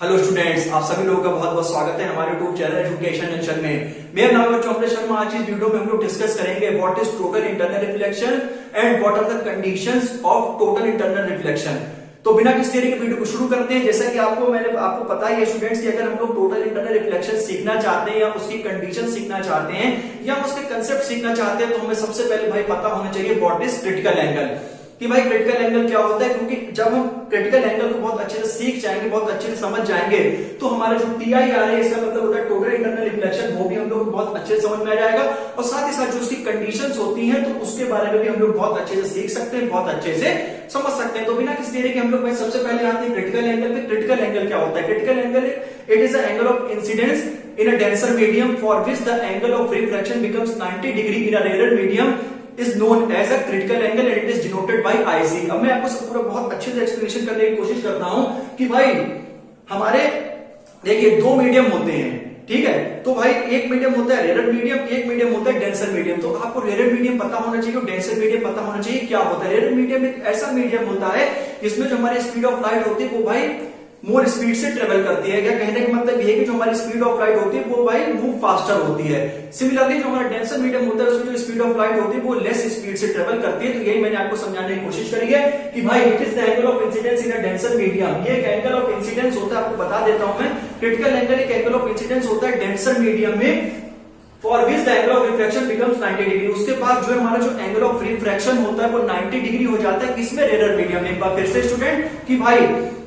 Hello students, आप सभी लोगों का बहुत बहुत स्वागत है हमारे यूट्यूब चैनल एजुकेशन जंक्शन में। मेरा नाम है चौमले शर्मा। आज इस वीडियो में हम लोग डिस्कस करेंगे what is total internal reflection and what are the conditions of total internal reflection. तो बिना किसी देरी के वीडियो को शुरू करते हैं। जैसा कि आपको पता ही है स्टूडेंट्स कि अगर हम लोग टोटल इंटरनल रिफ्लेक्शन सीखना चाहते हैं या उसकी कंडीशन सीखना चाहते हैं या उसके कंसेप्ट सीखना चाहते हैं तो हमें सबसे पहले भाई पता होना चाहिए व्हाट इज क्रिटिकल एंगल, कि भाई क्रिटिकल एंगल क्या होता है। क्योंकि जब हम क्रिटिकल एंगल को बहुत अच्छे से सीख जाएंगे, बहुत अच्छे से समझ जाएंगे, तो हमारा जो TIR है इसका मतलब होता है टोटल इंटरनल रिफ्लेक्शन, वो भी हम लोग बहुत अच्छे से समझ में आ जाएगा। और साथ ही साथ जो उसकी कंडीशंस होती हैं तो उसके बारे में भी हम लोग बहुत अच्छे से सीख सकते हैं, बहुत अच्छे से समझ सकते हैं। तो बिना किसी देरी के हम लोग सबसे पहले आते हैं क्रिटिकल एंगल पे। क्रिटिकल एंगल क्या होता है? Critical angle it is the angle of incidence in a denser medium for which the angle of refraction becomes 90 degree in a rarer medium is known as a critical angle and it is denoted by IC। अब मैं आपको सब पूरा बहुत अच्छे से explanation करने की कोशिश करता हूं कि भाई हमारे देखिए दो मीडियम होते हैं, ठीक है। तो भाई एक मीडियम होता है रेरर मीडियम, एक मीडियम होता है डेंसर मीडियम। तो आपको रेरर मीडियम पता होना चाहिए और डेंसर मीडियम पता होना चाहिए क्या होता है। रेरर मीडियम एक ऐसा मीडियम होता है जिसमें जो हमारी स्पीड ऑफ लाइट होती है वो भाई मोर स्पीड से ट्रेवल करती है। क्या कहने का मतलब ये है कि जो हमारी स्पीड ऑफ लाइट होती है वो भाई मूव फास्टर होती है। सिमिलरली जो हमारा डेंसर मीडियम होता है उसमें जो स्पीड ऑफ लाइट होती है वो लेस स्पीड से ट्रेवल करती है। तो यही मैंने आपको समझाने की कोशिश करी है कि भाई it is the angle of incidence in a denser medium. ये एक एंगल ऑफ इंसिडेंस होता है, आपको बता देता हूं मैं। क्रिटिकल एंगल एक एंगल ऑफ इंसिडेंस होता है डेंसर मीडियम में for which the angle of refraction becomes 90 degree. उसके बाद जो हमारा जो एंगल ऑफ रिफ्रैक्शन होता है वो 90 डिग्री हो जाता है। किसमें? रेरर मीडियम में। एक बार फिर से स्टूडेंट कि भाई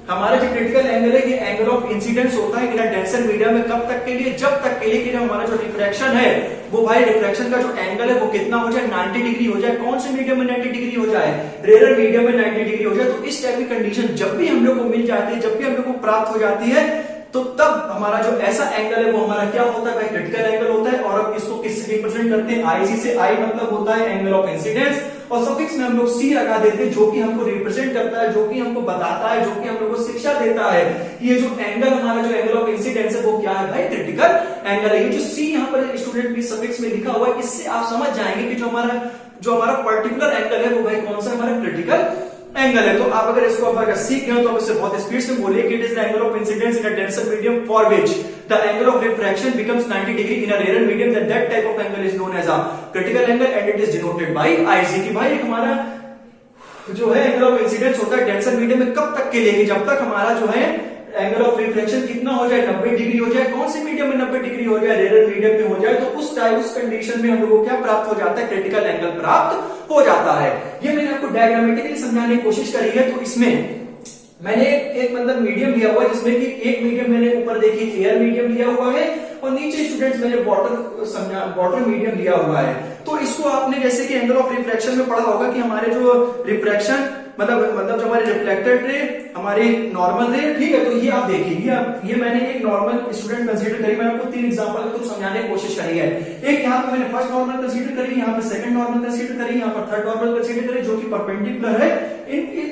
हमारा जो क्रिटिकल एंगल है ये एंगल ऑफ इंसिडेंस होता है इन अ डेंसर मीडियम में। कब तक के लिए? जब तक के लिए कि हमारा जो रिफ्रैक्शन है वो भाई रिफ्रैक्शन का जो एंगल है वो कितना हो जाए? 90 डिग्री हो जाए। कौन से मीडियम में 90 डिग्री हो जाए? रेरर मीडियम में 90 डिग्री हो जाए। तो इस टाइप की कंडीशन जब भी हम लोग को मिल जाती है, जब भी हम लोग को प्राप्त हो जाती है, तो तब हमारा जो ऐसा एंगल है वो हमारा क्या होता है? भाई क्रिटिकल एंगल होता है। और अब इसको किससे रिप्रेजेंट करते हैं? IC से। I मतलब होता है एंगल ऑफ इंसिडेंस और सफिक्स में हम लोग C लगा देते हैं जो कि हमको रिप्रेजेंट करता है, जो कि हमको बताता है, जो कि हम लोग को शिक्षा देता है कि ये जो एंगल हमारा जो एंगल ऑफ इंसिडेंस है वो क्या है? भाई क्रिटिकल एंगल है। ये जो C यहाँ पर स्टूडेंट भी सफिक्स में लिखा हुआ है, इससे आप समझ जाएंगे कि जो हमारा पर्टिकुलर एंगल है वो भाई कौन सा हमारा क्रिटिकल एंगल है। तो आप अगर इसको अगर सीख गए तो आप इससे बहुत स्पीड से बोलिए कि it is the angle of incidence in a denser medium for which the angle of refraction becomes 90 degree in a rarer medium, that type of angle is known as a critical angle and it is denoted by IC। कि भाई हमारा जो है angle of incidence होता है denser medium में कब तक के लिए? जब तक हमारा जो है एंगल ऑफ रिफ्लेक्शन कितना हो जाए? 90 डिग्री हो जाए। कौन से मीडियम में 90 डिग्री हो जाए? रेरर मीडियम में हो जाए। तो उस कंडीशन में हम लोगों को क्या प्राप्त हो जाता है? क्रिटिकल एंगल प्राप्त हो जाता है। ये मैंने आपको डायग्रामेटिकली समझाने की कोशिश करी है। तो इसमें मैंने एक मतलब मीडियम लिया हुआ है जिसमें कि एक मीडियम मैंने ऊपर देखिए एयर मीडियम लिया हुआ है और नीचे स्टूडेंट्स मैंने वाटर मीडियम लिया हुआ है। तो इसको आपने जैसे कि एंगल ऑफ रिफ्रैक्शन में पढ़ा होगा कि हमारे जो रिफ्रैक्शन मतलब जो हमारे रिफ्लेक्टेड रे, हमारी नॉर्मल रे, ठीक है। तो ये आप देखिए ये मैंने एक नॉर्मल स्टूडेंट कंसीडर करी। मैंने आपको 3 एग्जांपल के थ्रू समझाने की कोशिश करी है। एक यहाँ पे मैंने फर्स्ट नॉर्मल कंसीडर करी, यहाँ पे सेकंड नॉर्मल कंसीडर करी, यहाँ पर थर्ड नॉर्मल कंसीडर करी जो कि परपेंडिकुलर है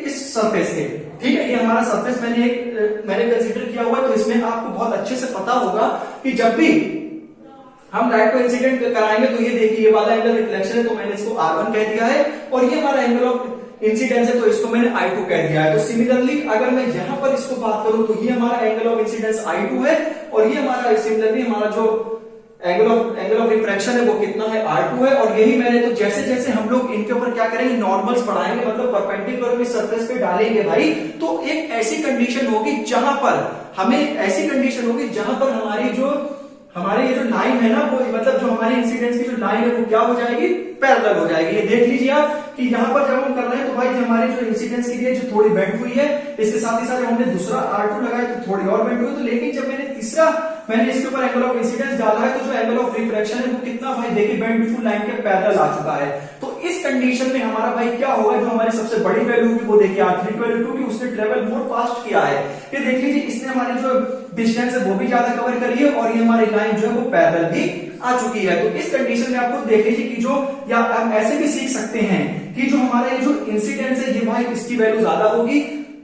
इस सरफेस के, ठीक है। ये हमारा सरफेस मैंने कंसीडर किया हुआ है। तो इसमें आपको बहुत अच्छे से पता होगा कि जब भी हम लाइट को इंसिडेंट कराएंगे तो ये देखिए ये वाला एंगल रिफ्लेक्शन है तो मैंने इसको R1 कह दिया है और ये हमारा एंगल ऑफ इंसिडेंस है तो इसको मैंने I2 कह दिया है। तो सिमिलरली अगर मैं यहां पर इसको बात करूं तो ये हमारा एंगल ऑफ इंसिडेंस I2 है और ये हमारा सिमिलरली हमारा जो एंगल ऑफ रिफ्रैक्शन है वो कितना है? R2 है। और यही मैंने तो जैसे जैसे हम लोग इनके ऊपर क्या करेंगे? नॉर्मल्स पढ़ाएंगे, मतलब परपेंडिकुलर में सरफेस पे डालेंगे भाई, तो एक ऐसी कंडीशन होगी जहां पर हमारी ये जो लाइन है ना वो मतलब जो हमारी इंसिडेंस की जो लाइन है वो क्या हो जाएगी? पैरेलल हो जाएगी। ये देख लीजिए आप कि यहाँ पर जब हम कर रहे हैं तो भाई हमारी जो इंसिडेंस की लिए जो थोड़ी बेंड हुई है, इसके साथ ही साथ जब हमने दूसरा R2 लगाया तो थोड़ी और बेंड हुई। तो लेकिन जब मैंने इसके ऊपर एंगल ऑफ इंसिडेंस डाला है तो जो एंगल ऑफ रिफ्रैक्शन है वो कितना भाई देखिए बेंड लाइन के पैरेलल आ चुका है। तो इस कंडीशन में हमारा भाई क्या होगा? जो हमारी सबसे बड़ी वैल्यू होगी वो देखिए R3 की वैल्यू, क्योंकि उसने ट्रेवल मोर फास्ट किया है। ये देख लीजिए इसने हमारी जो डिस्टेंस है वो भी ज्यादा कवर करी है और ये हमारी लाइन जो है वो पैरेलल भी आ चुकी है। तो इस कंडीशन में आपको देख लीजिए कि जो या हम ऐसे भी सीख सकते हैं कि जो हमारा ये जो इंसिडेंस है ये भाई इसकी वैल्यू ज्यादा होगी,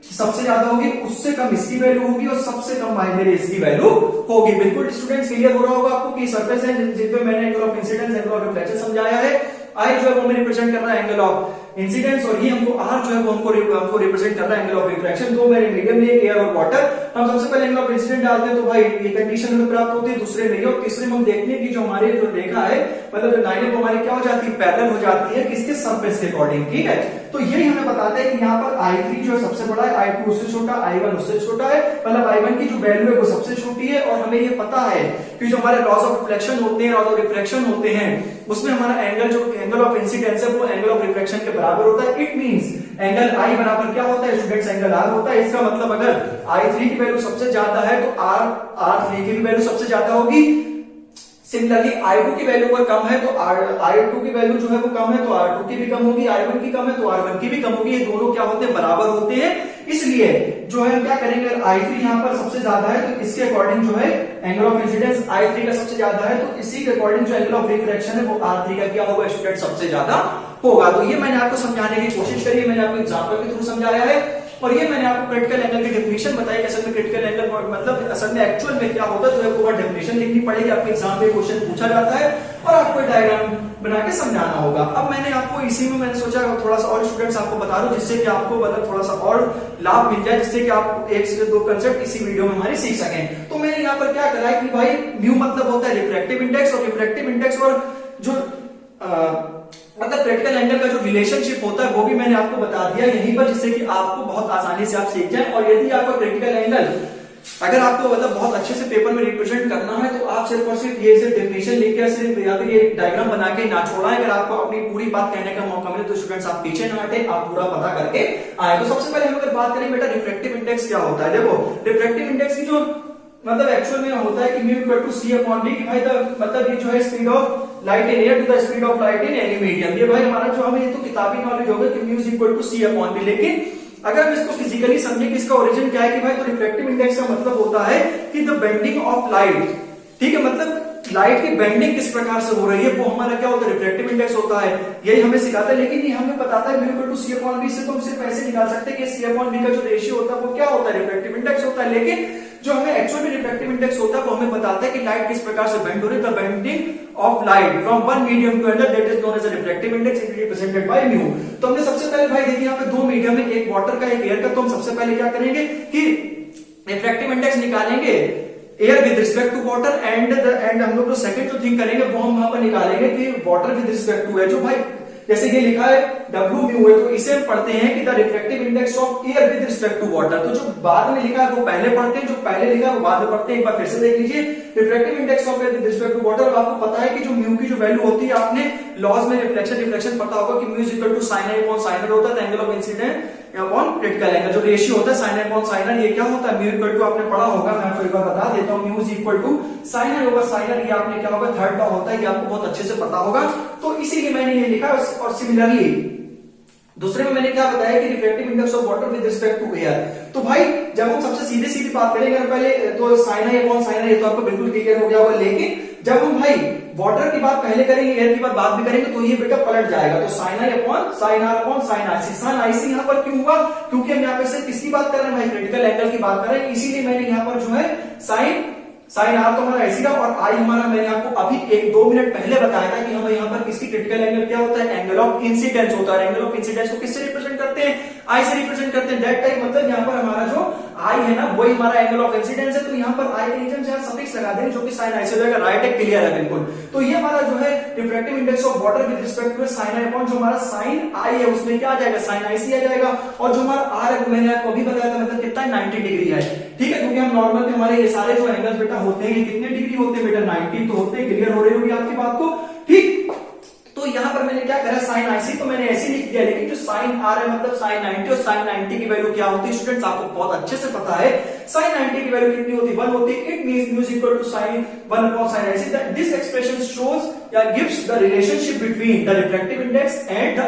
सबसे ज्यादा होगी, उससे कम इसकी वैल्यू होगी और सबसे कम भाई मेरे इसकी वैल्यू होगी। बिल्कुल स्टूडेंट्स क्लियर हो रहा होगा आपको कि सरफेस है जिस पे मैंने angle of incidence angle of reflection समझाया है। I जो है वो हमें रिप्रेजेंट कर रहा है एंगल ऑफ इंसिडेंस और ये हमको R जो है वो हमको रिप्रेजेंट कर रहा है एंगल ऑफ रिफ्रैक्शन। दो मेरे मीडियम लिए एयर और वाटर। हम सबसे पहले एंगल ऑफ इंसिडेंट डालते हैं तो भाई ये कंडीशन हमें प्राप्त होती है, दूसरे नहीं। और तीसरे में हम देखते हैं कि जो हमारी जो रेखा है मतलब जो लाइनें वो हमारी क्या हो जाती है, पैरेलल हो जाती है किसके, सरफेस के अकॉर्डिंग। ठीक है, तो यही हमें बताता है कि यहाँ पर I3 जो है सबसे बड़ा है, I2 उससे छोटा, I1 उससे छोटा है, मतलब I1 की जो वैल्यू है वो सबसे छोटी है। और हमें ये पता है कि जो हमारे लॉस ऑफ रिफ्लेक्शन होते हैं, लॉस ऑफ रिफ्रैक्शन होते हैं, उसमें हमारा एंगल जो एंगल ऑफ इंसिडेंस है वो एंगल ऑफ रिफ्रैक्शन के बराबर होता है। इट मींस एंगल I बराबर क्या होता है स्टूडेंट्स, एंगल R होता है। इसका मतलब अगर I3 की वैल्यू सबसे ज्यादा है तो R3 की भी वैल्यू सबसे ज्यादा होगी। सिमिलरली I2 की वैल्यू अगर कम है तो I2 की वैल्यू जो है वो कम है तो R2 की भी कम होगी, I1 की कम है तो R1 की भी कम होगी। ये दोनों क्या होते हैं, बराबर होते हैं। इसलिए जो है हम क्या करेंगे, अगर I3 यहाँ पर सबसे ज्यादा है तो इसके अकॉर्डिंग जो है एंगल ऑफ इंसिडेंस I3 का सबसे ज्यादा है, तो इसी के अकॉर्डिंग जो एंगल ऑफ रिफ्रैक्शन है वो R3 का क्या होगा स्टूडेंट, सबसे ज्यादा होगा। तो ये मैंने आपको समझाने की कोशिश करी है, मैंने आपको एग्जांपल के थ्रू समझाया है। और ये मैंने आपको क्रिटिकल एंगल की डेफिनेशन बताई कि असल में क्रिटिकल एंगल मतलब असल में एक्चुअल में क्या होता है, तो आपको डेफिनेशन लिखनी पड़ेगी, आपके एग्जाम में क्वेश्चन पूछा जाता है और आपको डायग्राम बना के समझाना होगा। अब मैंने आपको इसी में मैंने सोचा थोड़ा सा और स्टूडेंट्स आपको बता दूं जिससे कि आपको मतलब थोड़ा सा और लाभ मिल जाए, जिससे कि आप एक से दो कंसेप्ट इसी वीडियो में हमारे सीख सकें। तो मैंने यहाँ पर क्या करा है कि भाई म्यू मतलब होता है रिफ्रैक्टिव इंडेक्स, और रिफ्रैक्टिव इंडेक्स और जो मतलब क्रिटिकल एंगल का जो रिलेशनशिप होता है वो भी मैंने आपको बता दिया यहीं पर, जिससे कि आपको बहुत आसानी से आप सीख जाएं। और यदि आपका क्रिटिकल एंगल अगर आपको मतलब बहुत अच्छे से पेपर में रिप्रेजेंट करना है तो आप सिर्फ और सिर्फ ये सिर्फ डेफिनेशन लिख के सिर्फ या फिर ये डायग्राम बना के ना छोड़ा। अगर आपको अपनी पूरी बात कहने का मौका मिले तो स्टूडेंट्स आप पीछे ना हटे, आप पूरा पता करके आए। तो सबसे पहले हम अगर बात करें बेटा रिफ्रैक्टिव इंडेक्स क्या होता है, देखो रिफ्रैक्टिव इंडेक्स की जो मतलब एक्चुअल में होता है कि mu equal to c upon d, कि भाई मतलब ये जो है speed of light in air to the speed of light in any medium. ये भाई हमारा जो हमें ये तो किताबी नॉलेज होगा कि mu is equal to c upon d. लेकिन अगर हम इसको फिजिकली समझें कि इसका ओरिजिन क्या है, कि भाई तो रिफ्रैक्टिव इंडेक्स का मतलब होता है कि द बेंडिंग ऑफ लाइट, ठीक है, मतलब लाइट की बेंडिंग किस प्रकार से हो रही है वो हमारा क्या होता है, रिफ्रैक्टिव इंडेक्स होता है। यही हमें सिखाता है। लेकिन ये हमें बताता है mu equal to c upon b से तो हम सिर्फ ऐसे निकाल सकते हैं कि सी अपॉन बी का जो रेशियो होता है वो क्या होता है, रिफ्रैक्टिव इंडेक्स होता है। लेकिन जो हमें एक्चुअल में रिफ्रैक्टिव इंडेक्स होता है वो हमें बताता है कि लाइट किस प्रकार से बेंड हो रही है, the bending of light from one medium to another, that is known as a refractive index, it is represented by mu. तो हमने सबसे पहले भाई देखिए यहाँ पे दो मीडियम है, एक वाटर का एक एयर का, तो हम सबसे पहले क्या करेंगे कि रिफ्रैक्टिव इंडेक्स निकालेंगे air with respect to water and हम लोग जो सेकंड जो थिंग करेंगे वो हम वहां पर निकालेंगे कि वाटर विद रिस्पेक्ट टू है, जो भाई जैसे ये लिखा है W म्यू है तो इसे हम पढ़ते हैं कि the refractive index of air with respect to water. तो जो बाद में लिखा है वो पहले पढ़ते हैं, जो पहले लिखा है वो बाद में पढ़ते हैं। एक बार फिर से देख लीजिए refractive index of air with respect to water. आपको पता है कि जो म्यू की जो वैल्यू होती है, आपने लॉज में रिफ्लेक्शन पता होगा कि mu is equal to sin i upon sin r होता है, angle of incident upon critical angle. जो रेशियो होता है sin i upon sin r, ये क्या होता है म्यू इक्वल टू, आपने पढ़ा होगा, मैं आपको एक बार बता देता हूं, mu is equal to sin i over sin r, ये आपने क्या होगा थर्ड लॉ होता है, ये आपको बहुत अच्छे से पता होगा। तो इसीलिए मैंने ये लिखा। और सिमिलरली दूसरे में मैंने क्या बताया कि refractive index of water with respect to air. तो भाई जब हम सबसे सीधे सीधी बात करेंगे पहले तो sin i upon sin r, ये तो आपको बिल्कुल क्लियर हो गया होगा। लेकिन जब हम भाई वाटर की बात पहले करेंगे, एयर की बात बाद में करेंगे, तो ये बेटा पलट जाएगा। तो sin i upon sin r upon sin ic, sin ic यहाँ पर क्यों हुआ, क्योंकि हम यहाँ पे से किसकी बात कर रहे हैं भाई, क्रिटिकल एंगल की बात कर रहे हैं। इसीलिए मैंने यहाँ पर जो है sin r तो हमारा ऐसी का और I हमारा, मैंने आपको अभी 1-2 मिनट पहले बताया था कि हमें यहाँ पर किसकी क्रिटिकल एंगल क्या होता है, एंगल ऑफ इंसिडेंस होता है। एंगल ऑफ इंसिडेंस को किससे रिप्रेजेंट करते हैं, I से रिप्रेजेंट करते हैं। दैट टाइम मतलब यहाँ पर हमारा जो I है ना वही हमारा एंगल ऑफ इंसिडेंस है। तो यहाँ पर I के नीचे हम सफिक्स लगा देंगे जो कि sin i से हो जाएगा। राइट है, क्लियर है बिल्कुल। तो ये हमारा जो है refractive index of water with respect to sin i upon जो हमारा sin i है उसमें क्या आ जाएगा, sin ic आ जाएगा। और जो हमारा r है मैंने आपको अभी बताया था मतलब कितना 90 डिग्री है, ठीक है, क्योंकि हम नॉर्मल में हमारे ये सारे जो एंगल्स बेटा होते हैं कितने डिग्री होते हैं बेटा, 90 तो होते हैं। क्लियर हो रही होगी आपकी बात को, ठीक। तो यहाँ पर मैंने क्या करा, sin ic तो मैंने ऐसे लिख दिया, लेकिन जो sin r है मतलब sin 90, और sin 90 की वैल्यू क्या होती है स्टूडेंट्स, आपको बहुत अच्छे से पता है sin 90 की वैल्यू कितनी होती है, 1 होती है। It means mu is equal to sin 1 upon sin ic। That this expression shows या gives the relationship between the refractive index and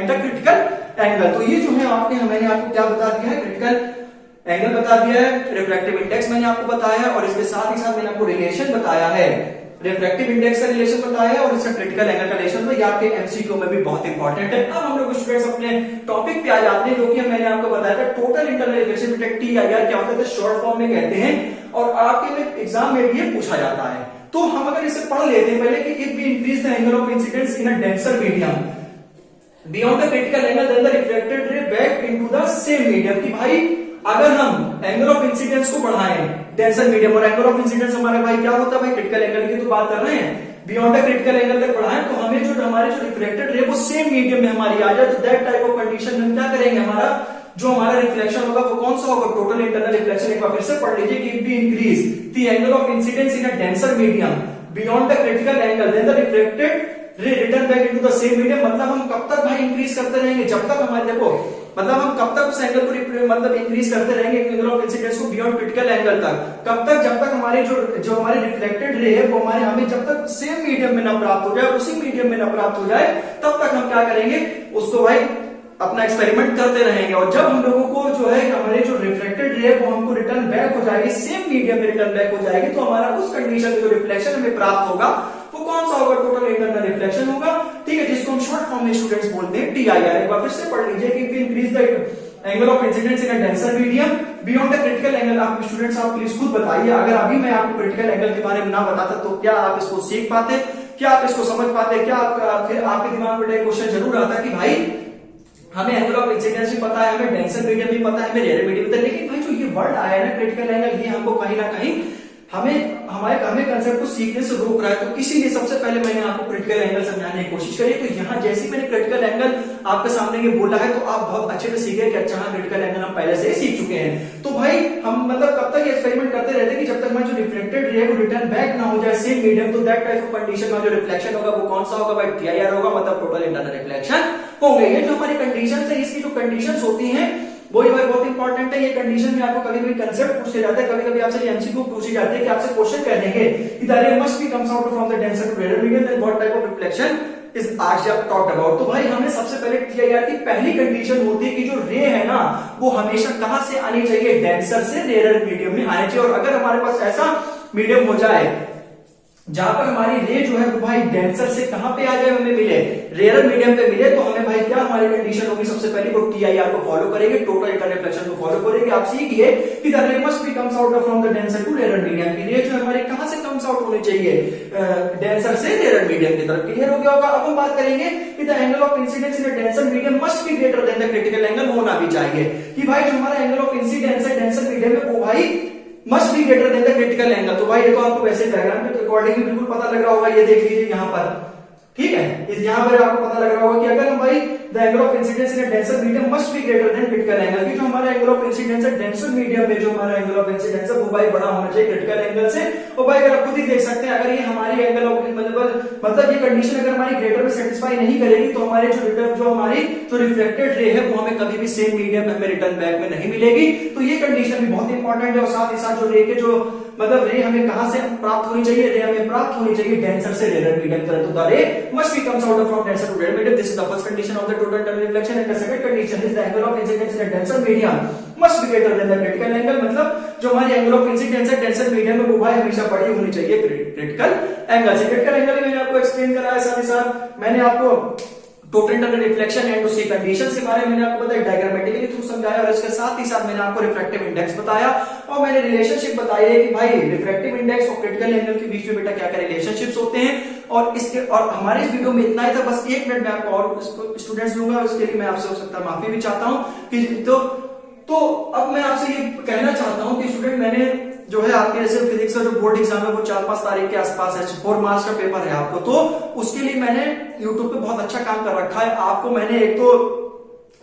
the critical angle. तो ये जो है मैंने आपको क्या बता दिया है, क्रिटिकल एंगल बता दिया है, रिफ्रैक्टिव इंडेक्स मैंने आपको बताया है, और इसके साथ ही साथ मैंने आपको रिलेशन बताया है, रिफ्रैक्टिव इंडेक्स का रिलेशन बताया है और इसका क्रिटिकल एंगल का रिलेशन। तो ये आपके एमसीक्यू में भी बहुत इंपॉर्टेंट है। अब हम लोग स्टूडेंट्स अपने टॉपिक पे आ जाते हैं, जो कि मैंने आपको बताया था total internal reflection index, TIR क्या होता है, शॉर्ट फॉर्म में कहते हैं, और आपके एग्जाम में भी ये पूछा जाता है। तो हम अगर इसे पढ़ लेते हैं पहले कि if we increase the angle of incidence in a denser medium beyond the critical angle then the reflected ray back into the same medium. कि भाई अगर हम एंगल ऑफ इंसिडेंस को बढ़ाएं डेंसर मीडियम, और एंगल ऑफ इंसिडेंस हमारा भाई क्या होता है भाई, क्रिटिकल एंगल की तो बात कर रहे हैं, बियॉन्ड द क्रिटिकल एंगल तक बढ़ाएं तो हमें जो हमारे जो रिफ्लेक्टेड रे वो सेम मीडियम में हमारी आ जाए, तो दैट टाइप ऑफ कंडीशन में क्या करेंगे, हमारा जो हमारा रिफ्लेक्शन होगा वो कौन सा होगा, टोटल इंटरनल रिफ्लेक्शन। एक बार फिर से पढ़ लीजिए, if we increase the angle of incidence in a denser medium beyond the critical angle then the reflected ray return back into the same medium. मतलब हम कब तक भाई इंक्रीज करते रहेंगे, जब तक हमारे, देखो मतलब हम कब तक उस एंगल को मतलब इंक्रीज करते रहेंगे एंगल ऑफ इंसिडेंस को बियॉन्ड क्रिटिकल एंगल तक, कब तक, जब तक हमारी जो हमारी रिफ्लेक्टेड रे है वो हमारे हमें जब तक सेम मीडियम में न प्राप्त हो जाए, उसी मीडियम में न प्राप्त हो जाए, तब तक हम क्या करेंगे, उसको भाई अपना एक्सपेरिमेंट करते रहेंगे। और जब हम लोगों को जो है हमारे जो रिफ्लेक्टेड रे वो हमको रिटर्न बैक हो जाएगी, सेम मीडियम में रिटर्न बैक हो जाएगी, तो हमारा उस कंडीशन में जो रिफ्लेक्शन हमें प्राप्त होगा वो कौन सा होगा, टोटल इंटरनल रिफ्लेक्शन होगा, ठीक है, जिसको हम शॉर्ट फॉर्म में स्टूडेंट्स बोलते हैं TIR। एक बार फिर से पढ़ लीजिए कि increase the angle of incidence in a denser medium beyond the critical angle. आप स्टूडेंट्स आप प्लीज खुद बताइए, अगर अभी मैं आपको क्रिटिकल एंगल के बारे में ना बताता तो क्या आप इसको सीख पाते, क्या आप इसको समझ पाते, क्या फिर आपके दिमाग में क्वेश्चन जरूर आता कि भाई हमें एंगल ऑफ इंसिडेंस भी पता है, हमें डेंसर मीडियम भी पता है, हमें रेयर मीडियम भी पता है, लेकिन भाई जो ये वर्ड आया है ना क्रिटिकल एंगल, ये हमको कहीं ना कहीं हमें कंसेप्ट को सीखने से रोक रहा है। तो इसीलिए सबसे पहले मैंने आपको क्रिटिकल एंगल समझाने की कोशिश करी। तो यहाँ जैसे ही मैंने क्रिटिकल एंगल आपके सामने ये बोला है तो आप बहुत अच्छे से सीखे कि अच्छा हाँ क्रिटिकल एंगल हम पहले से ही सीख चुके हैं। तो भाई हम मतलब कब तक एक्सपेरिमेंट करते रहते हैं कि जब तक हमारा जो रिफ्लेक्टेड रे वो रिटर्न बैक ना हो जाए सेम मीडियम, तो दैट टाइप ऑफ कंडीशन में जो रिफ्लेक्शन होगा वो कौन सा होगा भाई, TIR होगा, मतलब टोटल इंटरनल रिफ्लेक्शन होंगे। ये जो हमारी कंडीशन है, इसकी जो कंडीशन होती है वही भाई बहुत इंपॉर्टेंट है। ये कंडीशन में आपको कभी कभी कंसेप्ट पूछे जाते हैं, कभी कभी आपसे एमसीक्यू पूछे जाते हैं कि आपसे क्वेश्चन कह देंगे कि the ray must be comes out from the denser to rare medium and what type of reflection is as talked about. तो भाई हमें सबसे पहले TIR की पहली कंडीशन होती है कि जो रे है ना वो हमेशा कहां से आनी चाहिए, डेंसर से रेयर मीडियम में आनी चाहिए। और अगर हमारे पास ऐसा मीडियम हो जाए जहां पर हमारी रे जो है वो भाई डेंसर से कहां पे आ जाए, हमें मिले रेयर मीडियम पे मिले, तो हमें भाई क्या हमारी कंडीशन होगी, सबसे पहले वो TIR को फॉलो करेंगे, टोटल इंटरनल रिफ्लेक्शन को फॉलो करेंगे। आप सीखिए कि the ray must be comes out from the denser to rare medium, की रे जो हमारी कहां से कम्स आउट होनी चाहिए, डेंसर से रेयर मीडियम की तरफ। क्लियर हो गया होगा। अब हम बात करेंगे कि the angle of incidence in a denser medium must be greater than the critical angle, होना भी चाहिए कि भाई जो हमारा एंगल ऑफ इंसिडेंस है डेंसर मीडियम में वो भाई must be greater than the critical angle. तो भाई ये तो आपको वैसे डायग्राम के अकॉर्डिंग बिल्कुल पता लग रहा होगा, ये देख लीजिए यहाँ पर, ठीक है, इस यहाँ पर आपको पता लग रहा होगा कि अगर हम भाई the angle of incidence in a denser medium must be greater than critical angle, की जो हमारा एंगल ऑफ इंसिडेंस है डेंसर मीडियम में जो हमारा एंगल ऑफ इंसिडेंस है वो भाई बड़ा होना चाहिए क्रिटिकल एंगल से। और भाई अगर आप खुद ही देख सकते हैं, अगर ये हमारी एंगल ऑफ मतलब ये कंडीशन अगर हमारी ग्रेटर में सेटिस्फाई नहीं करेगी तो हमारे जो हमारी जो रिफ्लेक्टेड रे है वो हमें कभी भी सेम मीडियम में हमें रिटर्न बैक में नहीं मिलेगी। तो ये कंडीशन भी बहुत इंपॉर्टेंट है। और साथ ही साथ जो रे के जो मतलब रे हमें कहां से प्राप्त होनी चाहिए, रे हमें प्राप्त होनी चाहिए डेंसर से रेयर मीडियम तरफ। तो the ray must be comes out from denser to rare medium, this is the first condition of the total internal reflection. And the second condition is the angle of incidence in a denser medium must be greater than the critical angle, मतलब जो हमारी angle of incidence है denser medium में वो भाई हमेशा बड़ी होनी चाहिए क्रिटिकल एंगल से। क्रिटिकल एंगल मैंने आपको एक्सप्लेन करा है, साथ ही साथ मैंने आपको टोटल इंटरनल रिफ्लेक्शन एंड उसकी कंडीशंस के बारे में मैंने आपको बताया, डायग्रामेटिकली थ्रू समझाया, और इसके साथ ही साथ मैंने आपको रिफ्रैक्टिव इंडेक्स बताया और मैंने रिलेशनशिप बताई है कि भाई रिफ्रैक्टिव इंडेक्स और क्रिटिकल एंगल के बीच में बेटा क्या क्या रिलेशनशिप्स होते हैं। और इसके और हमारे इस वीडियो में इतना ही था, बस 1 मिनट में आपको और स्टूडेंट्स लूंगा, उसके लिए मैं आपसे हो सकता है माफी भी चाहता हूं कि तो अब मैं आपसे ये कहना चाहता हूं कि स्टूडेंट मैंने जो है आपके जैसे फिजिक्स का जो बोर्ड एग्जाम है वो 4-5 तारीख के आसपास है, 4 मार्च का पेपर है आपको, तो उसके लिए मैंने यूट्यूब पे बहुत अच्छा काम कर रखा है। आपको मैंने एक तो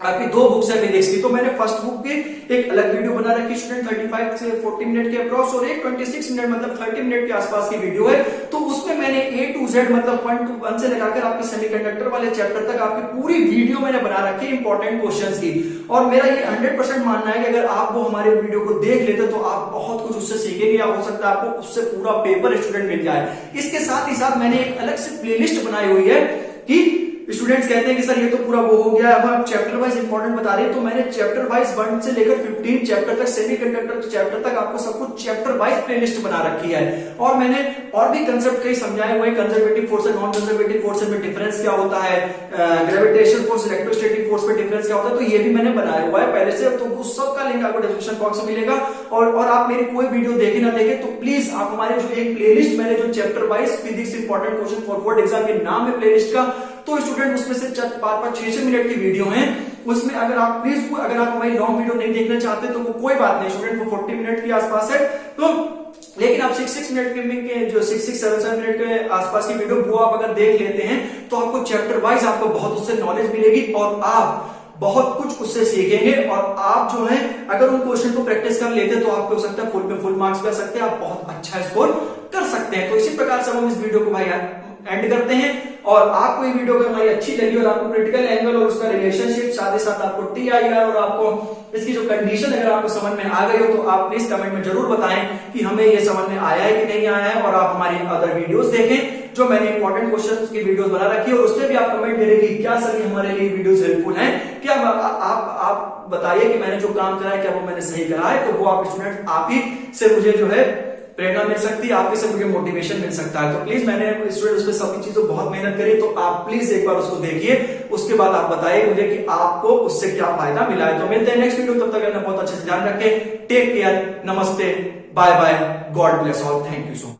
आपकी 2 बुक्स है फिजिक्स की, तो मैंने फर्स्ट बुक की एक अलग वीडियो बना रखी स्टूडेंट 35 से 40 मिनट के अप्रॉक्स, और एक 26 मिनट मतलब 30 मिनट के आसपास की वीडियो है। तो उसमें मैंने A to Z मतलब 1 से लेकर आपके सेमीकंडक्टर वाले चैप्टर तक आपकी पूरी वीडियो मैंने बना रखी है इंपॉर्टेंट क्वेश्चंस की। और मेरा ये 100% मानना है कि अगर आप वो हमारे वीडियो को देख लेते तो आप बहुत कुछ उससे सीखेंगे, या हो सकता है आपको उससे पूरा पेपर स्टूडेंट मिल जाए। इसके साथ ही साथ मैंने एक अलग से प्लेलिस्ट बनाई हुई है कि स्टूडेंट्स कहते हैं कि सर ये तो पूरा वो हो गया, अब आप चैप्टर वाइज इंपॉर्टेंट बता रहे हैं, तो मैंने चैप्टर वाइज 1 से लेकर 15 चैप्टर तक सेमीकंडक्टर चैप्टर तक आपको सब कुछ चैप्टर वाइज प्लेलिस्ट बना रखी है। और मैंने और भी कंसेप्ट कई समझाए हुए, कंजर्वेटिव फोर्स और नॉन कंजर्वेटिव फोर्स में डिफरेंस क्या होता है, ग्रेविटेशनल फोर्स इलेक्ट्रोस्टैटिक फोर्स में डिफरेंस क्या होता है, तो ये भी मैंने बनाया हुआ है पहले से। तो उस सब का लिंक आपको डिस्क्रिप्शन बॉक्स में मिलेगा। और आप मेरी कोई वीडियो देखे ना देखे तो प्लीज आप हमारे जो एक प्लेलिस्ट मैंने जो chapter wise physics important question for board exam के नाम है प्लेलिस्ट का, तो स्टूडेंट उसमें से 5-5, 6-6 मिनट की वीडियो है, उसमें अगर आप प्लीज, अगर आप हमारी लॉन्ग वीडियो नहीं देखना चाहते तो वो कोई बात नहीं, स्टूडेंट वो 40 मिनट के आसपास है, तो लेकिन आप 6 मिनट के जो 7 मिनट के आसपास की वीडियो वो आप अगर देख लेते हैं तो आपको चैप्टर वाइज आपको बहुत उससे नॉलेज मिलेगी और आप बहुत कुछ उससे सीखेंगे। और आप जो है अगर उन क्वेश्चन को प्रैक्टिस कर लेते तो आपको हो सकता है फुल पे फुल मार्क्स कर सकते हैं, आप बहुत अच्छा स्कोर कर सकते हैं। तो इसी प्रकार से हम इस वीडियो को भाई एंड करते हैं। और आपको ये वीडियो अगर हमारी अच्छी लगी और आपको क्रिटिकल एंगल और उसका रिलेशनशिप, साथ ही साथ आपको TIR और आपको इसकी जो कंडीशन अगर आपको समझ में आ गई हो तो आप प्लीज कमेंट में जरूर बताएं कि हमें ये समझ में आया है कि नहीं आया है। और आप हमारी अदर वीडियोस देखें जो मैंने इंपॉर्टेंट क्वेश्चन की वीडियोस बना रखी है, और उसमें भी आप कमेंट करें कि क्या सर हमारे लिए वीडियोस हेल्पफुल हैं, क्या आप बताइए कि मैंने जो काम करा है क्या वो मैंने सही करा है। तो वो आप स्टूडेंट आप ही से मुझे जो है प्रेरणा मिल सकती है, आपके से मुझे मोटिवेशन मिल सकता है। तो प्लीज मैंने स्टूडेंट उसमें सभी चीजों बहुत मेहनत करी, तो आप प्लीज एक बार उसको देखिए, उसके बाद आप बताइए मुझे कि आपको उससे क्या फायदा मिला है। तो मिलते हैं नेक्स्ट वीडियो, तब तक अपना बहुत अच्छे से ध्यान रखें। टेक केयर, नमस्ते, bye bye, god bless all, thank you so much.